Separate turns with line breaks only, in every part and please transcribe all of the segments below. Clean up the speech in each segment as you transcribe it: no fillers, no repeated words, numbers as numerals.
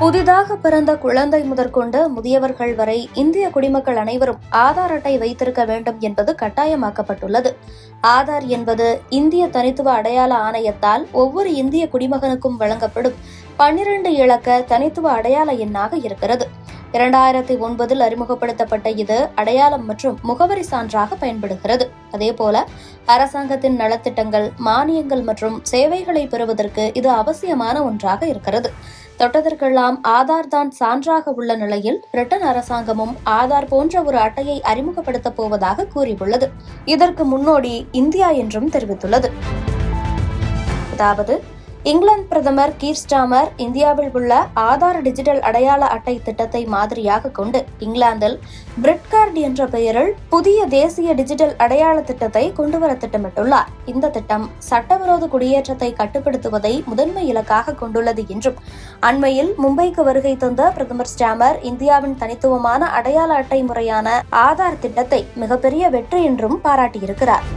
புதிதாக பிறந்த குழந்தை முதற்கொண்டு முதியவர்கள் வரை இந்திய குடிமக்கள் அனைவரும் ஆதார் அட்டை வைத்திருக்க வேண்டும் என்பது கட்டாயமாக்கப்பட்டுள்ளது. ஆதார் என்பது இந்திய தனித்துவ அடையாள ஆணையத்தால் ஒவ்வொரு இந்திய குடிமகனுக்கும் வழங்கப்படும் 12 இலக்க தனித்துவ அடையாள எண்ணாக இருக்கிறது. 2009 அறிமுகப்படுத்தப்பட்ட இது அடையாளம் மற்றும் முகவரி சான்றாக பயன்படுகிறது. அதேபோல அரசாங்கத்தின் நலத்திட்டங்கள், மானியங்கள் மற்றும் சேவைகளை பெறுவதற்கு இது அவசியமான ஒன்றாக இருக்கிறது. தொட்டதற்கெல்லாம் ஆதார் தான் சான்றாக உள்ள நிலையில் பிரிட்டன் அரசாங்கமும் ஆதார் போன்ற ஒரு அட்டையை அறிமுகப்படுத்தப் போவதாக கூறியுள்ளது. இதற்கு முன்னோடி இந்தியா என்றும் தெரிவித்துள்ளது. அதாவது இங்கிலாந்து பிரதமர் கீர் ஸ்டார்மர் இந்தியாவில் உள்ள ஆதார் டிஜிட்டல் அடையாள அட்டை திட்டத்தை மாதிரியாக கொண்டு இங்கிலாந்தில் பிரிட்கார்டு என்ற பெயரில் புதிய தேசிய டிஜிட்டல் அடையாள திட்டத்தை கொண்டுவர திட்டமிட்டுள்ளார். இந்த திட்டம் சட்டவிரோத குடியேற்றத்தை கட்டுப்படுத்துவதை முதன்மை இலக்காக கொண்டுள்ளது என்றும் அண்மையில் மும்பைக்கு வருகை தந்த பிரதமர் ஸ்டார்மர் இந்தியாவின் தனித்துவமான அடையாள அட்டை முறையான ஆதார் திட்டத்தை மிகப்பெரிய வெற்றி என்றும் பாராட்டியிருக்கிறார்.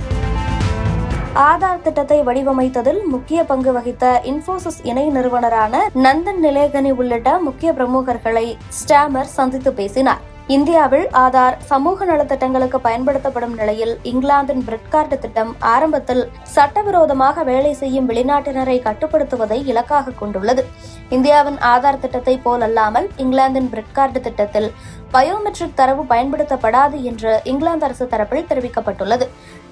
ஆதார் திட்டத்தை வடிவமைத்ததில் முக்கிய பங்கு வகித்த இன்போசிஸ் இணை நிறுவனரான நந்தன் நிலேகனி உள்ளிட்ட முக்கிய பிரமுகர்களை ஸ்டார்மர் சந்தித்து பேசினார். இந்தியாவில் ஆதார் சமூக நலத்திட்டங்களுக்கு பயன்படுத்தப்படும் நிலையில் இங்கிலாந்தின் பிரிட்கார்டு திட்டம் ஆரம்பத்தில் சட்டவிரோதமாக வேலை செய்யும் வெளிநாட்டினரை கட்டுப்படுத்துவதை இலக்காக கொண்டுள்ளது. இந்தியாவின் ஆதார் திட்டத்தை போலல்லாமல் இங்கிலாந்தின் பிரிட்கார்டு திட்டத்தில் பயோமெட்ரிக் தரவு பயன்படுத்தப்படாது என்று இங்கிலாந்து அரசு தரப்பில் தெரிவிக்கப்பட்டுள்ளது.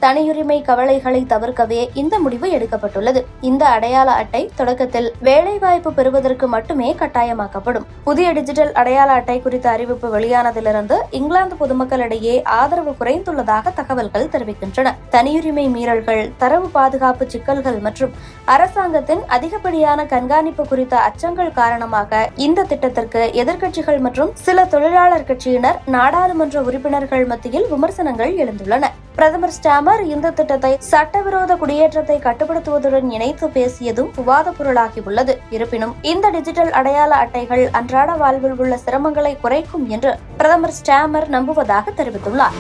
தனியுரிமை கவலைகளை தவிர்க்கவே இந்த முடிவு எடுக்கப்பட்டுள்ளது. இந்த அடையாள அட்டை தொடக்கத்தில் வேலைவாய்ப்பு பெறுவதற்கு மட்டுமே கட்டாயமாக்கப்படும். புதிய டிஜிட்டல் அடையாள அட்டை குறித்த அறிவிப்பு வெளியானதிலிருந்து இங்கிலாந்து பொதுமக்களிடையே ஆதரவு குறைந்துள்ளதாக தகவல்கள் தெரிவிக்கின்றன. தனியுரிமை மீறல்கள், தரவு பாதுகாப்பு சிக்கல்கள் மற்றும் அரசாங்கத்தின் அதிகப்படியான கண்காணிப்பு குறித்த அச்சங்கள் காரணமாக இந்த திட்டத்திற்கு எதிர்க்கட்சிகள் மற்றும் சில தொழிலாளர் கட்சியினர், நாடாளுமன்ற உறுப்பினர்கள் மத்தியில் விமர்சனங்கள் எழுந்துள்ளன. பிரதமர் ஸ்டார்மர் இந்த திட்டத்தை சட்டவிரோத குடியேற்றத்தை கட்டுப்படுத்துவதுடன் இணைத்து பேசியதும் விவாத பொருளாகியுள்ளது. இருப்பினும் இந்த டிஜிட்டல் அடையாள அட்டைகள் அன்றாட வாழ்வில் உள்ள சிரமங்களை குறைக்கும் என்று பிரதமர் ஸ்டார்மர் நம்புவதாக தெரிவித்துள்ளார்.